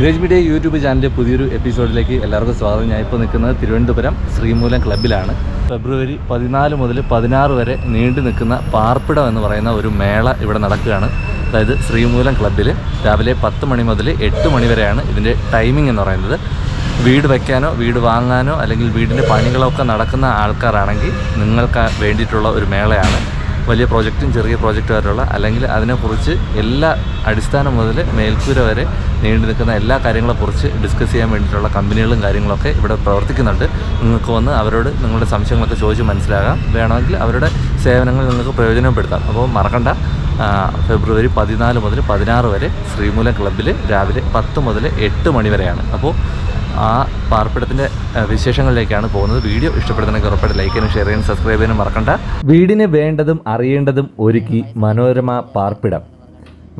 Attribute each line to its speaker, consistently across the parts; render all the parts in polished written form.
Speaker 1: Village media YouTube ചാനലിൻ്റെ പുതിയൊരു എപ്പിസോഡിലേക്ക് എല്ലാവർക്കും സ്വാഗതം. ഞാൻ ഇപ്പോൾ നിൽക്കുന്നത് തിരുവനന്തപുരം ശ്രീമൂലം ക്ലബ്ബിലാണ്. ഫെബ്രുവരി 14 മുതൽ 16 വരെ നീണ്ടു നിൽക്കുന്ന പാർപ്പിടം എന്ന് പറയുന്ന ഒരു മേള ഇവിടെ നടക്കുകയാണ്. അതായത് ശ്രീമൂലം ക്ലബ്ബിൽ രാവിലെ 10 മണി മുതൽ 8 മണി വരെയാണ് ഇതിൻ്റെ ടൈമിംഗ് എന്ന് പറയുന്നത്. വീട് വയ്ക്കാനോ വീട് വാങ്ങാനോ അല്ലെങ്കിൽ വീടിൻ്റെ പണികളൊക്കെ നടക്കുന്ന ആൾക്കാരാണെങ്കിൽ നിങ്ങൾക്ക് വേണ്ടിയിട്ടുള്ള ഒരു മേളയാണ്. വലിയ പ്രോജക്റ്റും ചെറിയ പ്രോജക്റ്റും ആയിട്ടുള്ള അല്ലെങ്കിൽ അതിനെക്കുറിച്ച് എല്ലാ അടിസ്ഥാനം മുതൽ മേൽക്കൂര വരെ നീണ്ടു നിൽക്കുന്ന എല്ലാ കാര്യങ്ങളെക്കുറിച്ച് ഡിസ്കസ് ചെയ്യാൻ വേണ്ടിയിട്ടുള്ള കമ്പനികളും കാര്യങ്ങളൊക്കെ ഇവിടെ പ്രവർത്തിക്കുന്നുണ്ട്. നിങ്ങൾക്ക് വന്ന് അവരോട് നിങ്ങളുടെ സംശയങ്ങളൊക്കെ ചോദിച്ച് മനസ്സിലാകാം. വേണമെങ്കിൽ അവരുടെ സേവനങ്ങൾ നിങ്ങൾക്ക് പ്രയോജനപ്പെടുത്താം. അപ്പോൾ മറക്കണ്ട, ഫെബ്രുവരി 14 മുതൽ 16 വരെ ശ്രീമൂലം ക്ലബ്ബിൽ രാവിലെ 10 മുതൽ 8 മണി വരെയാണ്. അപ്പോൾ ആ പാർപ്പിടത്തിൻ്റെ വിശേഷങ്ങളിലേക്കാണ് പോകുന്നത്. വീഡിയോ ഇഷ്ടപ്പെടുന്നതിനൊക്കെ ഉറപ്പായിട്ട് ലൈക്ക് ചെയ്യാനും ഷെയർ ചെയ്യാനും സബ്സ്ക്രൈബ് ചെയ്യാനും മറക്കണ്ട. വീടിന് വേണ്ടതും അറിയേണ്ടതും ഒരുക്കി മനോരമ പാർപ്പിടം.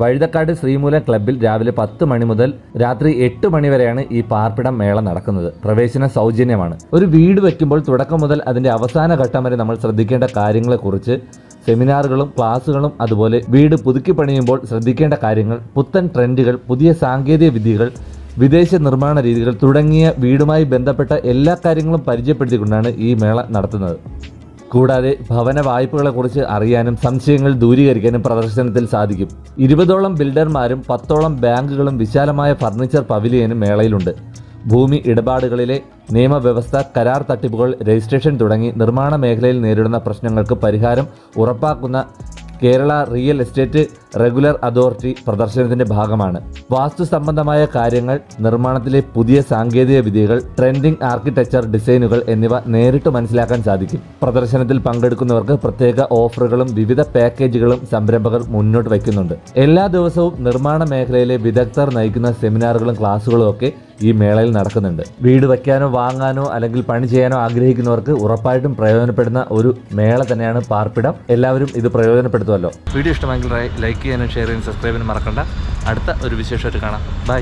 Speaker 1: വഴുതക്കാട് ശ്രീമൂലം ക്ലബ്ബിൽ രാവിലെ 10 മണി മുതൽ രാത്രി 8 മണി വരെയാണ് ഈ പാർപ്പിടം മേള നടക്കുന്നത്. പ്രവേശനം സൗജന്യമാണ്. ഒരു വീട് വയ്ക്കുമ്പോൾ തുടക്കം മുതൽ അതിൻ്റെ അവസാന ഘട്ടം വരെ നമ്മൾ ശ്രദ്ധിക്കേണ്ട കാര്യങ്ങളെക്കുറിച്ച് സെമിനാറുകളും ക്ലാസുകളും, അതുപോലെ വീട് പുതുക്കി പണിയുമ്പോൾ ശ്രദ്ധിക്കേണ്ട കാര്യങ്ങൾ, പുത്തൻ ട്രെൻഡുകൾ, പുതിയ സാങ്കേതിക വിദ്യകൾ, വിദേശ നിർമ്മാണ രീതികൾ തുടങ്ങിയ വീടുമായി ബന്ധപ്പെട്ട എല്ലാ കാര്യങ്ങളും പരിചയപ്പെടുത്തിക്കൊണ്ടാണ് ഈ മേള നടത്തുന്നത്. കൂടാതെ ഭവന വായ്പകളെക്കുറിച്ച് അറിയാനും സംശയങ്ങൾ ദൂരീകരിക്കാനും പ്രദർശനത്തിൽ സാധിക്കും. 20ഓളം ബിൽഡർമാരും 10ഓളം ബാങ്കുകളും വിശാലമായ ഫർണിച്ചർ പവിലിയനും മേളയിലുണ്ട്. ഭൂമി ഇടപാടുകളിലെ നിയമവ്യവസ്ഥ, കരാർ തട്ടിപ്പുകൾ, രജിസ്ട്രേഷൻ തുടങ്ങി നിർമ്മാണ മേഖലയിൽ നേരിടുന്ന പ്രശ്നങ്ങൾക്ക് പരിഹാരം ഉറപ്പാക്കുന്ന Kerala real estate regular authority പ്രദർശനത്തിന്റെ ഭാഗമാണ്. വാസ്തു സംബന്ധമായ കാര്യങ്ങൾ, നിർമ്മാണത്തിലെ പുതിയ സാങ്കേതിക വിദ്യകൾ, ട്രെൻഡിംഗ് ആർക്കിടെക്ചർ ഡിസൈനുകൾ എന്നിവ നേരിട്ട് മനസ്സിലാക്കാൻ സാധിക്കും. പ്രദർശനത്തിൽ പങ്കെടുക്കുന്നവർക്ക് പ്രത്യേക ഓഫറുകളും വിവിധ പാക്കേജുകളും സംരംഭകർ മുന്നോട്ട് വയ്ക്കുന്നുണ്ട്. എല്ലാ ദിവസവും നിർമ്മാണ മേഖലയിലെ വിദഗ്ധർ നയിക്കുന്ന സെമിനാറുകളും ക്ലാസുകളും ഒക്കെ ഈ മേളയിൽ നടക്കുന്നുണ്ട്. വീട് വയ്ക്കാനോ വാങ്ങാനോ അല്ലെങ്കിൽ പണി ചെയ്യാനോ ആഗ്രഹിക്കുന്നവർക്ക് ഉറപ്പായിട്ടും പ്രയോജനപ്പെടുന്ന ഒരു മേള തന്നെയാണ് പാർപ്പിടം. എല്ലാവരും ഇത് പ്രയോജനപ്പെടുത്തുമല്ലോ. വീഡിയോ ഇഷ്ടമെങ്കിൽ ലൈക്ക് ചെയ്യാനും ഷെയർ ചെയ്യാനും സബ്സ്ക്രൈബ് ചെയ്യാനും മറക്കണ്ട. അടുത്ത ഒരു വിശേഷമായിട്ട് കാണാം. ബൈ.